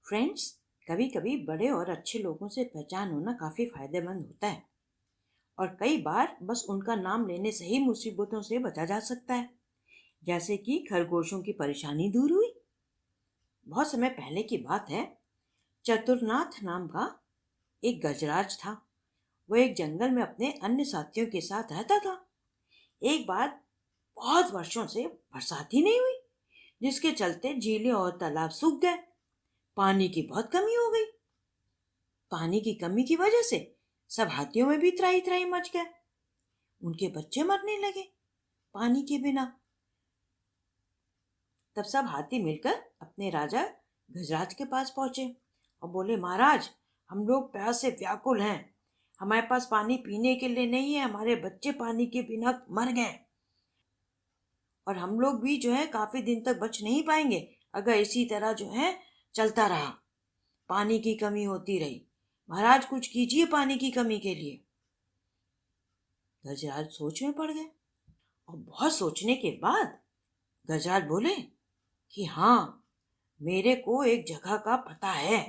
Friends, कभी कभी बड़े और अच्छे लोगों से पहचान होना काफी फायदेमंद होता है। और कई बार बस उनका नाम लेने से ही मुसीबतों से बचा जा सकता है। जैसे कि खरगोशों की परेशानी दूर हुई। बहुत समय पहले की बात है। चतुरनाथ नाम का एक गजराज था। वो एक जंगल में अपने अन्य साथियों के साथ रहता था। एक बार बहुत वर्षों से बरसात ही नहीं हुई, जिसके चलते झीलें और तालाब सूख गए। पानी की बहुत कमी हो गई। पानी की कमी की वजह से सब हाथियों में भी त्राही त्राही मच गए। उनके बच्चे मरने लगे पानी के बिना। तब सब हाथी मिलकर अपने राजा गजराज के पास पहुंचे और बोले, महाराज, हम लोग प्यास से व्याकुल हैं। हमारे पास पानी पीने के लिए नहीं है। हमारे बच्चे पानी के बिना मर गए और हम लोग भी जो है काफी दिन तक बच नहीं पाएंगे अगर इसी तरह जो है चलता रहा। पानी की कमी होती रही। महाराज, कुछ कीजिए पानी की कमी के लिए। गजराज सोच में पड़ गए और बहुत सोचने के बाद गजराज बोले कि हाँ, मेरे को एक जगह का पता है।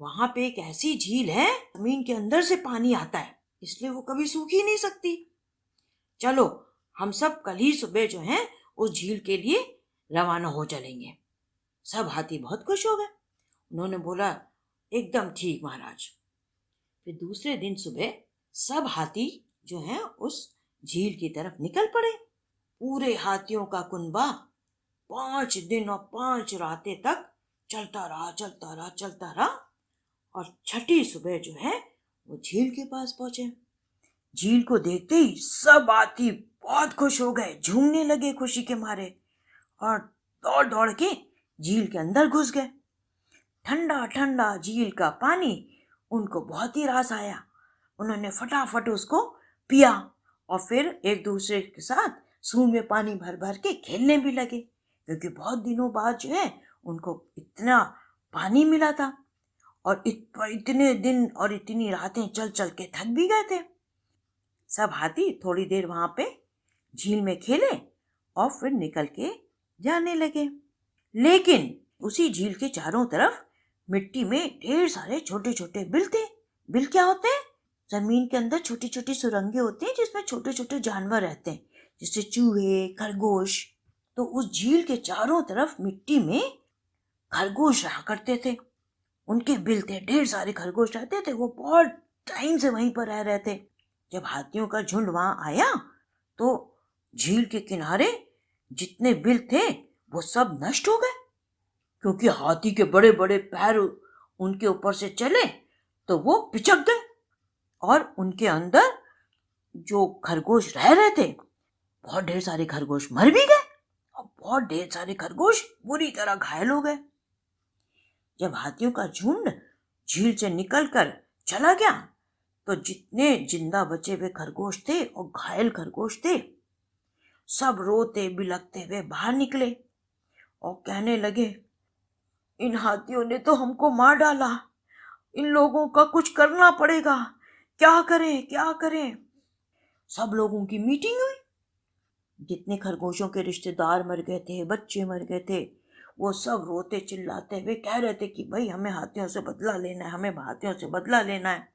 वहां पे एक ऐसी झील है, जमीन के अंदर से पानी आता है, इसलिए वो कभी सूख ही नहीं सकती। चलो, हम सब कल ही सुबह जो है उस झील के लिए रवाना हो चलेंगे। सब हाथी बहुत खुश हो गए। उन्होंने बोला, एकदम ठीक महाराज। फिर दूसरे दिन सुबह सब हाथी जो है उस झील की तरफ निकल पड़े। पूरे हाथियों का कुनबा 5 दिन और 5 रातें तक चलता रहा और छठी सुबह जो है वो झील के पास पहुंचे। झील को देखते ही सब हाथी बहुत खुश हो गए, झूमने लगे खुशी के मारे और दौड़ दौड़ के झील के अंदर घुस गए। ठंडा ठंडा झील का पानी उनको बहुत ही रास आया। उन्होंने फटाफट उसको पिया और फिर एक दूसरे के साथ सूंड में पानी भर भर के खेलने भी लगे, क्योंकि बहुत दिनों बाद जो है उनको इतना पानी मिला था और इतने दिन और इतनी रातें चल चल के थक भी गए थे। सब हाथी थोड़ी देर वहां पे झील में खेले और फिर निकल के जाने लगे। लेकिन उसी झील के चारों तरफ मिट्टी में ढेर सारे छोटे छोटे बिल थे। बिल क्या होते हैं? जमीन के अंदर छोटी छोटी सुरंगें होती हैं जिसमें छोटे छोटे जानवर रहते हैं, जैसे चूहे, खरगोश। तो उस झील के चारों तरफ मिट्टी में खरगोश रहा करते थे। उनके बिल थे, ढेर सारे खरगोश रहते थे। वो बहुत टाइम से वहीं पर रह रहे थे। जब हाथियों का झुंड वहां आया तो झील के किनारे जितने बिल थे वो सब नष्ट हो गए, क्योंकि हाथी के बड़े बड़े पैर उनके ऊपर से चले तो वो पिचक गए और उनके अंदर जो खरगोश रह रहे थे, बहुत ढेर सारे खरगोश मर भी गए और बहुत ढेर सारे खरगोश बुरी तरह घायल हो गए। जब हाथियों का झुंड झील से निकलकर चला गया तो जितने जिंदा बचे हुए खरगोश थे और घायल खरगोश थे, सब रोते बिलखते हुए बाहर निकले और कहने लगे, इन हाथियों ने तो हमको मार डाला। इन लोगों का कुछ करना पड़ेगा। क्या करें क्या करें? सब लोगों की मीटिंग हुई। जितने खरगोशों के रिश्तेदार मर गए थे, बच्चे मर गए थे, वो सब रोते चिल्लाते हुए कह रहे थे कि भाई, हमें हाथियों से बदला लेना है, हमें हाथियों से बदला लेना है।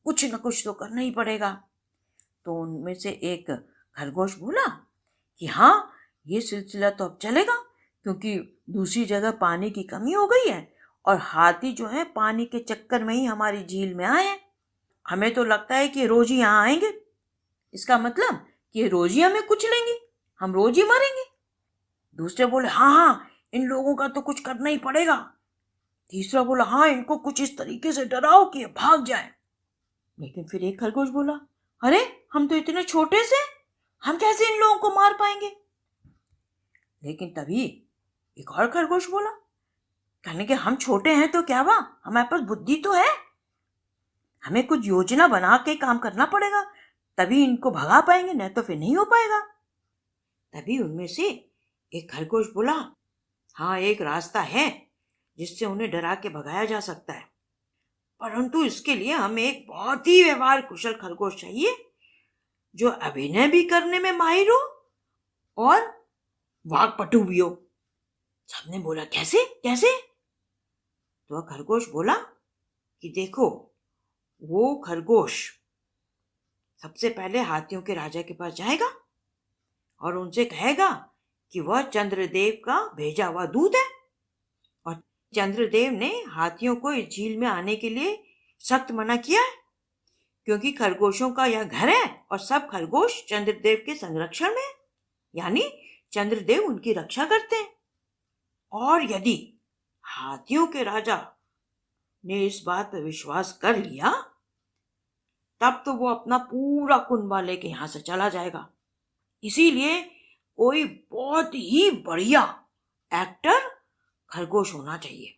कुछ न कुछ तो करना ही पड़ेगा। तो उनमें से एक खरगोश बोला कि हाँ, ये सिलसिला तो अब चलेगा, क्योंकि दूसरी जगह पानी की कमी हो गई है और हाथी जो है पानी के चक्कर में ही हमारी झील में आए हैं। हमें तो लगता है कि रोज ही यहाँ आएंगे। इसका मतलब कि रोज ही हमें कुछ लेंगे, हम रोज ही मरेंगे। दूसरे बोले, हाँ हाँ, इन लोगों का तो कुछ करना ही पड़ेगा। तीसरा बोला, हाँ, इनको कुछ इस तरीके से डराओ कि ये भाग जाए। लेकिन फिर एक खरगोश बोला, अरे, हम तो इतने छोटे से, हम कैसे इन लोगों को मार पाएंगे? लेकिन तभी एक और खरगोश बोला, कहने के, हम छोटे हैं तो क्या हुआ, हमारे पास बुद्धि तो है। हमें कुछ योजना बना के काम करना पड़ेगा, तभी इनको भगा पाएंगे, नहीं तो फिर नहीं हो पाएगा। तभी उनमें से एक खरगोश बोला, हाँ, एक रास्ता है जिससे उन्हें डरा के भगाया जा सकता है, परंतु इसके लिए हमें एक बहुत ही व्यवहार कुशल खरगोश चाहिए, जो अभिनय भी करने में माहिर हो और वाकपटु भी हो। सबने बोला, कैसे कैसे? तो वह खरगोश बोला कि देखो, वो खरगोश सबसे पहले हाथियों के राजा के पास जाएगा और उनसे कहेगा कि वह चंद्रदेव का भेजा हुआ दूत है और चंद्रदेव ने हाथियों को इस झील में आने के लिए सख्त मना किया है, क्योंकि खरगोशों का यह घर है और सब खरगोश चंद्रदेव के संरक्षण में, यानी चंद्रदेव उनकी रक्षा करते हैं। और यदि हाथियों के राजा ने इस बात पर विश्वास कर लिया, तब तो वो अपना पूरा कुनबा लेके यहां से चला जाएगा। इसीलिए कोई बहुत ही बढ़िया एक्टर खरगोश होना चाहिए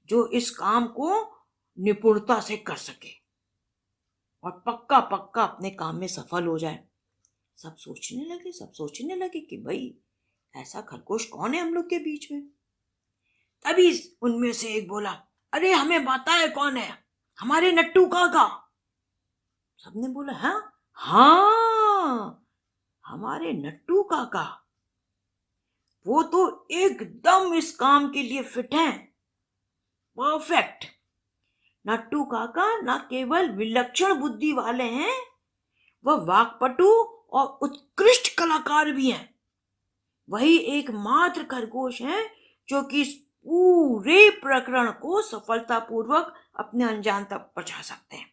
जो इस काम को निपुणता से कर सके और पक्का पक्का अपने काम में सफल हो जाए। सब सोचने लगे कि भाई ऐसा खरगोश कौन है हम लोग के बीच में। तभी उनमें से एक बोला, अरे हमें पता है कौन है, हमारे नट्टू काका। सबने बोला, हाँ, हमारे नट्टू काका, वो तो एकदम इस काम के लिए फिट हैं, परफेक्ट। नट्टू काका न केवल विलक्षण बुद्धि वाले हैं, वह वाक्पटु और उत्कृष्ट कलाकार भी हैं। वही एकमात्र खरगोश हैं जो कि इस पूरे प्रकरण को सफलतापूर्वक अपने अंजाम तक पहुंचा सकते हैं।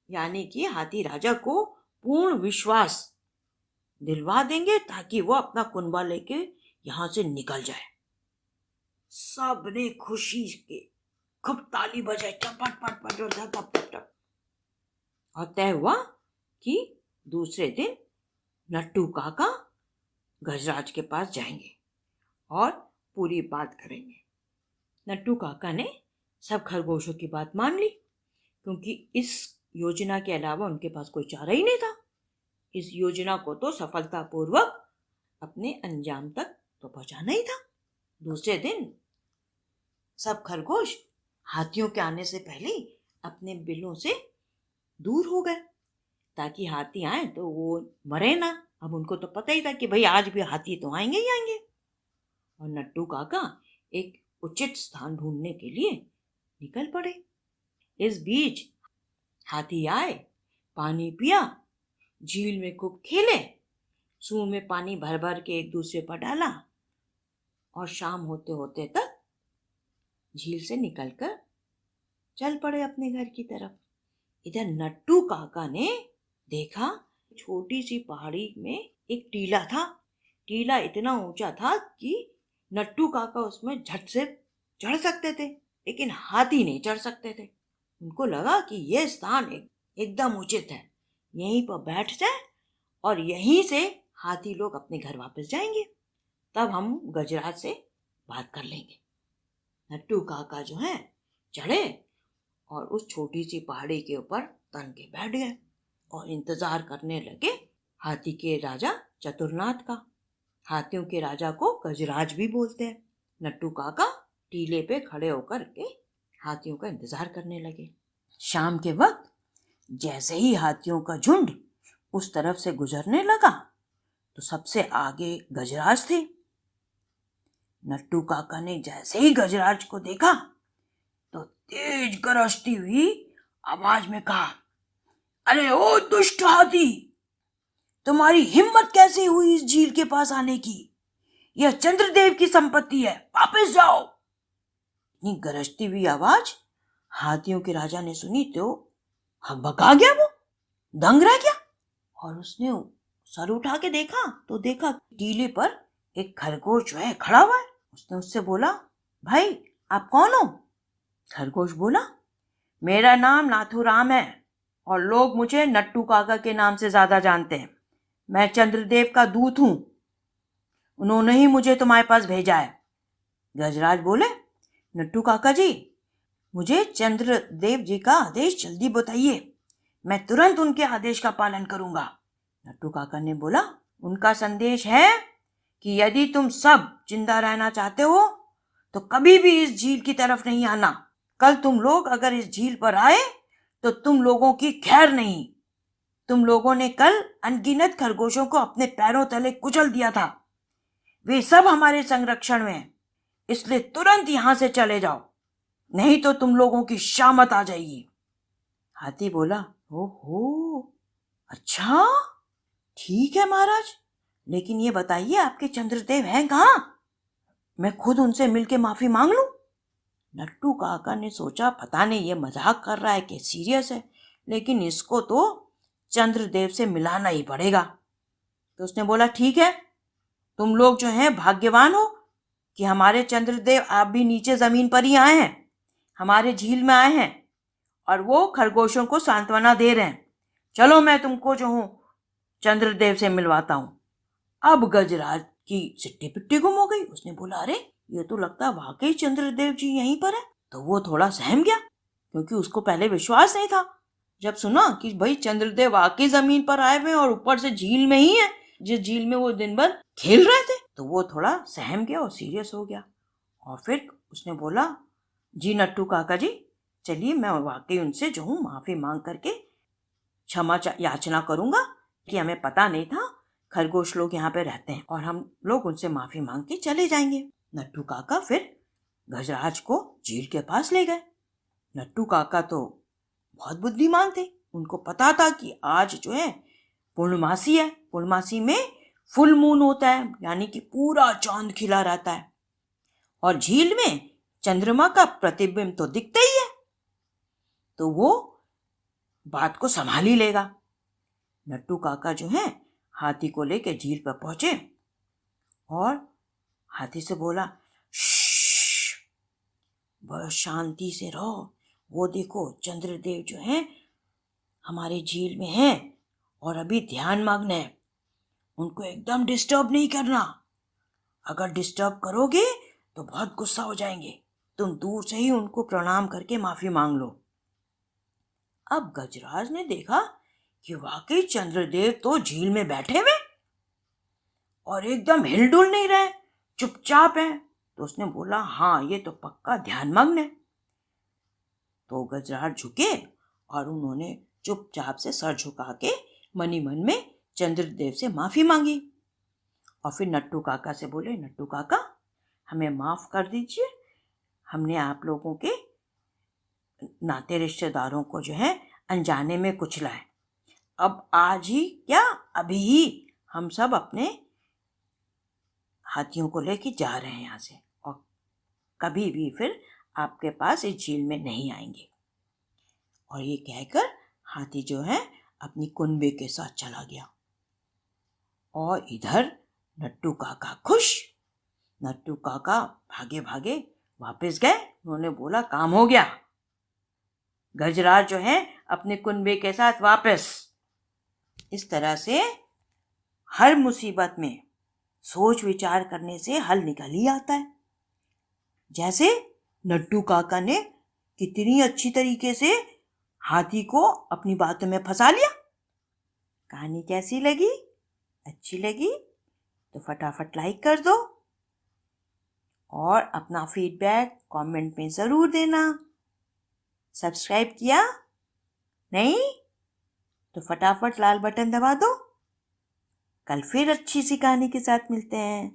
यानी कि हाथी राजा को पूर्ण विश्वास दिलवा देंगे ताकि वो अपना कुनबा लेके यहां से निकल जाए। सबने खुशी के खूब ताली बजाई, टपट पट पट टप टप टप। और तय हुआ कि दूसरे दिन नट्टू काका गजराज के पास जाएंगे और पूरी बात करेंगे। नट्टू काका ने सब खरगोशों की बात मान ली, क्योंकि इस योजना के अलावा उनके पास कोई चारा ही नहीं था। इस योजना को तो सफलतापूर्वक अपने अंजाम तक तो पहुंचाना ही था। दूसरे दिन सब खरगोश हाथियों के आने से पहले अपने बिलों से दूर हो गए, ताकि हाथी आए तो वो मरे ना। अब उनको तो पता ही था कि भाई आज भी हाथी तो आएंगे ही आएंगे। और नट्टू काका एक उचित स्थान ढूंढने के लिए निकल पड़े। इस बीच हाथी आए, पानी पिया, झील में खूब खेले, सूंड में पानी भर भर के एक दूसरे पर डाला और शाम होते होते तक झील से निकलकर चल पड़े अपने घर की तरफ। इधर नट्टू काका ने देखा छोटी सी पहाड़ी में एक टीला था। टीला इतना ऊंचा था कि नट्टू काका उसमें झट से चढ़ सकते थे, लेकिन हाथी नहीं चढ़ सकते थे। उनको लगा कि यह स्थान एकदम उचित है, यहीं पर बैठ जाए और यहीं से हाथी लोग अपने घर वापस जाएंगे, तब हम गजराज से बात कर लेंगे। नट्टू काका जो है चढ़े और उस छोटी सी पहाड़ी के ऊपर तन के बैठ गए और इंतजार करने लगे हाथी के राजा चतुरनाथ का। हाथियों के राजा को गजराज भी बोलते हैं। नट्टू काका टीले पे खड़े होकर के हाथियों का इंतजार करने लगे। शाम के वक्त जैसे ही हाथियों का झुंड उस तरफ से गुजरने लगा तो सबसे आगे गजराज थे। नट्टू काका ने जैसे ही गजराज को देखा तो तेज गरजती हुई आवाज में कहा, अरे ओ दुष्ट हाथी, तुम्हारी हिम्मत कैसे हुई इस झील के पास आने की? यह चंद्रदेव की संपत्ति है, वापस जाओ। इतनी गरजती हुई आवाज हाथियों के राजा ने सुनी तो हकबका गया, वो दंग रह गया और उसने सर उठा के देखा तो देखा टीले पर एक खरगोश जो है खड़ा हुआ है। उसने उससे बोला, भाई आप कौन हो? खरगोश बोला, मेरा नाम नाथूराम है और लोग मुझे नट्टू काका के नाम से ज्यादा जानते हैं। मैं चंद्रदेव का दूत हूं, उन्होंने ही मुझे तुम्हारे पास भेजा है। गजराज बोले, नट्टू काका जी, मुझे चंद्रदेव जी का आदेश जल्दी बताइए, मैं तुरंत उनके आदेश का पालन करूंगा। नट्टू काका ने बोला, उनका संदेश है कि यदि तुम सब जिंदा रहना चाहते हो तो कभी भी इस झील की तरफ नहीं आना। कल तुम लोग अगर इस झील पर आए तो तुम लोगों की खैर नहीं। तुम लोगों ने कल अनगिनत खरगोशों को अपने पैरों तले कुचल दिया था, वे सब हमारे संरक्षण में हैं, इसलिए तुरंत यहां से चले जाओ। नहीं तो तुम लोगों की शामत आ जाएगी। हाथी बोला, ओहो, अच्छा, ठीक है महाराज, लेकिन ये बताइए आपके चंद्रदेव हैं कहाँ? मैं खुद उनसे मिलके माफी मांग लूं। नट्टू काका ने सोचा पता नहीं ये मजाक कर रहा है कि सीरियस है, लेकिन इसको तो चंद्रदेव से मिलाना ही पड़ेगा। तो उसने बोला, ठीक है, तुम लोग जो हैं भाग्यवान हो कि हमारे चंद्रदेव आप भी नीचे जमीन पर ही आए हैं, हमारे झील में आए हैं और वो खरगोशों को सांत्वना दे रहे हैं। चलो मैं तुमको जो हूँ चंद्रदेव से मिलवाता हूँ। अब गजराज की सिट्टी पिट्टी गुम हो गई। उसने बोला, अरे ये तो लगता वाकई चंद्रदेव जी यहीं पर है। तो वो थोड़ा सहम गया, क्योंकि उसको पहले विश्वास नहीं था। जब सुना कि भाई चंद्रदेव वाकई जमीन पर आए हुए और ऊपर से झील में ही है, जिस झील में वो दिन भर खेल रहे थे, तो वो थोड़ा सहम गया और सीरियस हो गया। और फिर उसने बोला, जी नट्टू काका जी, चलिए मैं वाकई उनसे जो हूँ माफी मांग करके क्षमा याचना करूंगा कि हमें पता नहीं था खरगोश लोग यहाँ पे रहते हैं, और हम लोग उनसे माफी मांग के चले जाएंगे। नट्टू काका फिर गजराज को झील के पास ले गए। नट्टू काका तो बहुत बुद्धिमान थे, उनको पता था कि आज जो है पूर्णमासी है, पूर्णमासी में फुल मून होता है, यानी कि पूरा चांद खिला रहता है और झील में चंद्रमा का प्रतिबिंब तो दिखता ही है, तो वो बात को संभाल ही लेगा। नट्टू काका जो है हाथी को लेके झील पर पहुंचे और हाथी से बोला, श्श्श, बस शांति से रहो, वो देखो चंद्रदेव जो हैं हमारे झील में हैं और अभी ध्यान मग्न है, उनको एकदम डिस्टर्ब नहीं करना, अगर डिस्टर्ब करोगे तो बहुत गुस्सा हो जाएंगे, तुम दूर से ही उनको प्रणाम करके माफी मांग लो। अब गजराज ने देखा कि वाकई चंद्रदेव तो झील में बैठे हुए और एकदम हिलडुल नहीं रहे, चुपचाप है। तो उसने बोला, हाँ ये तो पक्का ध्यानमग्न है। तो गजराज झुके और उन्होंने चुपचाप से सर झुका के मनी मन में चंद्रदेव से माफी मांगी और फिर नट्टू काका से बोले, नट्टू काका हमें माफ कर दीजिए, हमने आप लोगों के नाते रिश्तेदारों को जो है अनजाने में कुचला है। अब आज ही क्या, अभी ही हम सब अपने हाथियों को लेके जा रहे हैं यहाँ से और कभी भी फिर आपके पास इस झील में नहीं आएंगे। और ये कहकर हाथी जो है अपनी कुनबे के साथ चला गया और इधर नट्टू काका खुश। नट्टू काका भागे भागे वापस गए, उन्होंने बोला, काम हो गया, गजराज जो है अपने कुनबे के साथ वापस। इस तरह से हर मुसीबत में सोच विचार करने से हल निकल ही आता है। जैसे नट्टू काका ने कितनी अच्छी तरीके से हाथी को अपनी बातों में फंसा लिया। कहानी कैसी लगी? अच्छी लगी तो फटाफट लाइक कर दो और अपना फीडबैक कमेंट में ज़रूर देना। सब्सक्राइब किया नहीं तो फटाफट लाल बटन दबा दो। कल फिर अच्छी सी कहानी के साथ मिलते हैं।